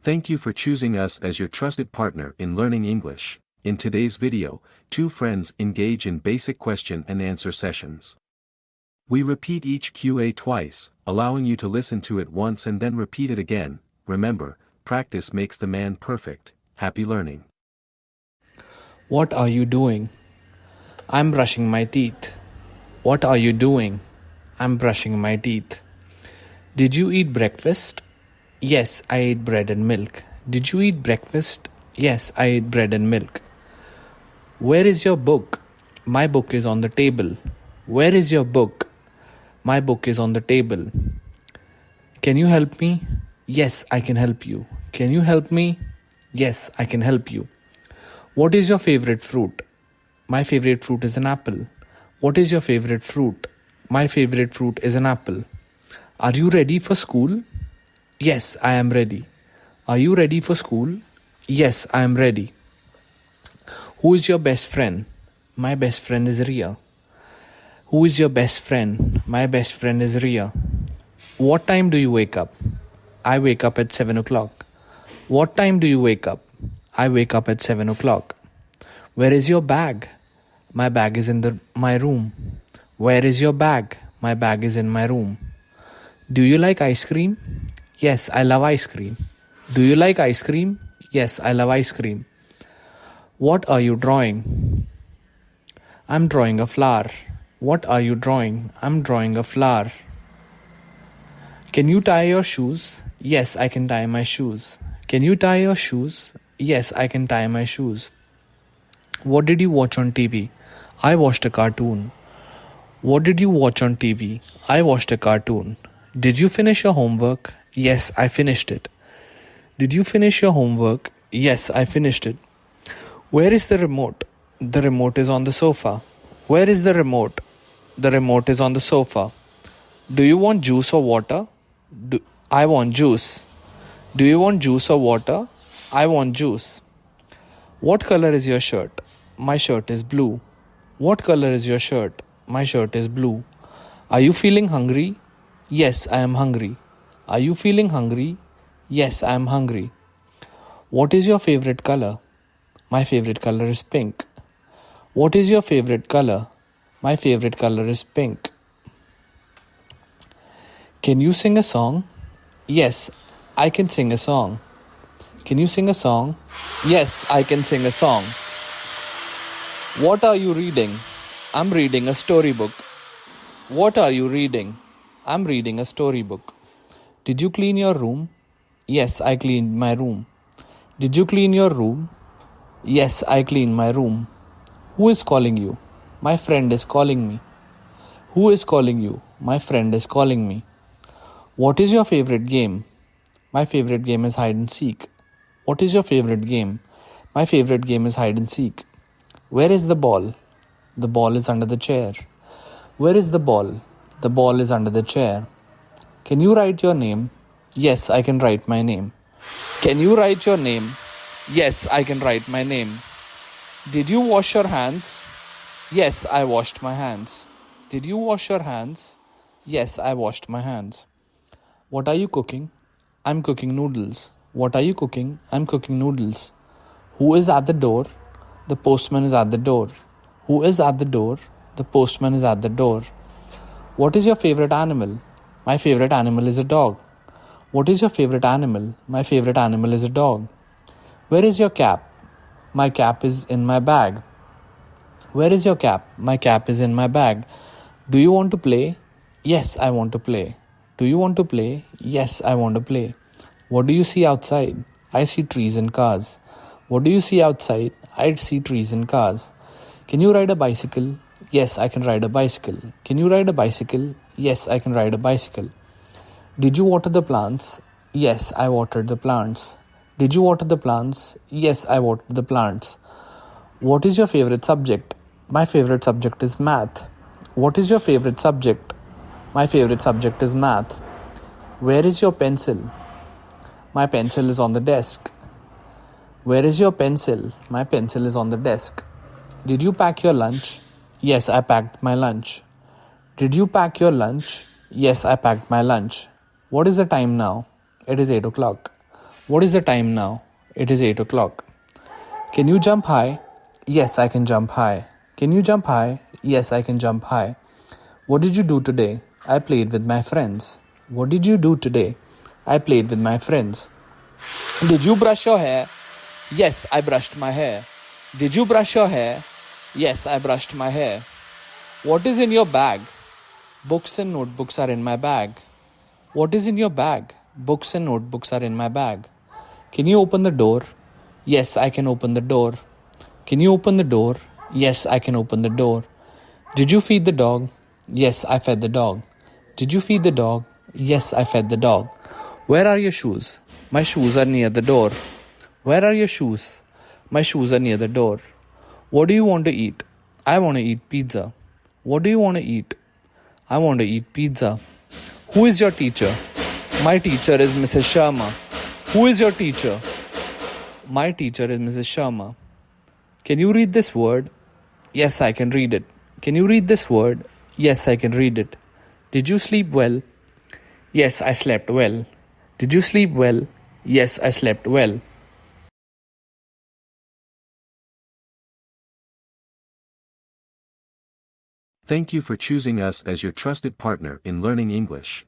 Thank you for choosing us as your trusted partner in learning English. In today's video, two friends engage in basic question and answer sessions. We repeat each QA twice, allowing you to listen to it once and then repeat it again. Remember, practice makes the man perfect. Happy learning. What are you doing? I'm brushing my teeth. What are you doing? I'm brushing my teeth. Did you eat breakfast? Yes, I ate bread and milk. Did you eat breakfast? Yes, I ate bread and milk. Where is your book? My book is on the table. Where is your book? My book is on the table. Can you help me? Yes, I can help you. Can you help me? Yes, I can help you. What is your favorite fruit? My favorite fruit is an apple. What is your favorite fruit? My favorite fruit is an apple. Are you ready for school? Yes, I am ready. Are you ready for school? Yes, I am ready. Who is your best friend? My best friend is Ria. Who is your best friend? My best friend is Ria. What time do you wake up? I wake up at 7 o'clock. What time do you wake up? I wake up at 7 o'clock. Where is your bag? My bag is in my room. Where is your bag? My bag is in my room. Do you like ice cream? Yes, I love ice cream. Do you like ice cream? Yes, I love ice cream. What are you drawing? I'm drawing a flower. What are you drawing? I'm drawing a flower. Can you tie your shoes? Yes, I can tie my shoes. Can you tie your shoes? Yes, I can tie my shoes. What did you watch on TV? I watched a cartoon. What did you watch on TV? I watched a cartoon. Did you finish your homework? Yes, I finished it. Did you finish your homework? Yes, I finished it. Where is the remote? The remote is on the sofa. Where is the remote? The remote is on the sofa. Do you want juice or water? I want juice. Do you want juice or water? I want juice. What color is your shirt? My shirt is blue. What color is your shirt? My shirt is blue. Are you feeling hungry? Yes, I am hungry. Are you feeling hungry? Yes, I am hungry. What is your favorite color? My favorite color is pink. What is your favorite color? My favorite color is pink. Can you sing a song? Yes, I can sing a song. Can you sing a song? Yes, I can sing a song. What are you reading? I'm reading a storybook. What are you reading? I'm reading a storybook. Did you clean your room? Yes, I cleaned my room. Did you clean your room? Yes, I cleaned my room. Who is calling you? My friend is calling me. Who is calling you? My friend is calling me. What is your favorite game? My favorite game is hide and seek. What is your favorite game? My favorite game is hide and seek. Where is the ball? The ball is under the chair. Where is the ball? The ball is under the chair. Can you write your name? Yes, I can write my name. Can you write your name? Yes, I can write my name. Did you wash your hands? Yes, I washed my hands. Did you wash your hands? Yes, I washed my hands. What are you cooking? I'm cooking noodles. What are you cooking? I'm cooking noodles. Who is at the door? The postman is at the door. Who is at the door? The postman is at the door. What is your favorite animal? My favorite animal is a dog. What is your favorite animal? My favorite animal is a dog. Where is your cap? My cap is in my bag. Where is your cap? My cap is in my bag. Do you want to play? Yes, I want to play. Do you want to play? Yes, I want to play. What do you see outside? I see trees and cars. What do you see outside? I see trees and cars. Can you ride a bicycle? Yes, I can ride a bicycle. Can you ride a bicycle? Yes, I can ride a bicycle. Did you water the plants? Yes, I watered the plants. Did you water the plants? Yes, I watered the plants. What is your favorite subject? My favorite subject is math. What is your favorite subject? My favorite subject is math. Where is your pencil? My pencil is on the desk. Where is your pencil? My pencil is on the desk. Did you pack your lunch? Yes, I packed my lunch. Did you pack your lunch? Yes, I packed my lunch. What is the time now? It is 8 o'clock. What is the time now? It is 8 o'clock. Can you jump high? Yes, I can jump high. Can you jump high? Yes, I can jump high. What did you do today? I played with my friends. What did you do today? I played with my friends. Did you brush your hair? Yes, I brushed my hair. Did you brush your hair? Yes, I brushed my hair. What is in your bag? Books and notebooks are in my bag. What is in your bag? Books and notebooks are in my bag. Can you open the door? Yes, I can open the door. Can you open the door? Yes, I can open the door. Did you feed the dog? Yes, I fed the dog. Did you feed the dog? Yes, I fed the dog. Where are your shoes? My shoes are near the door. Where are your shoes? My shoes are near the door. What do you want to eat? I want to eat pizza. What do you want to eat? I want to eat pizza. Who is your teacher? My teacher is Mrs. Sharma. Who is your teacher? My teacher is Mrs. Sharma. Can you read this word? Yes, I can read it. Can you read this word? Yes, I can read it. Did you sleep well? Yes, I slept well. Did you sleep well? Yes, I slept well. Thank you for choosing us as your trusted partner in learning English.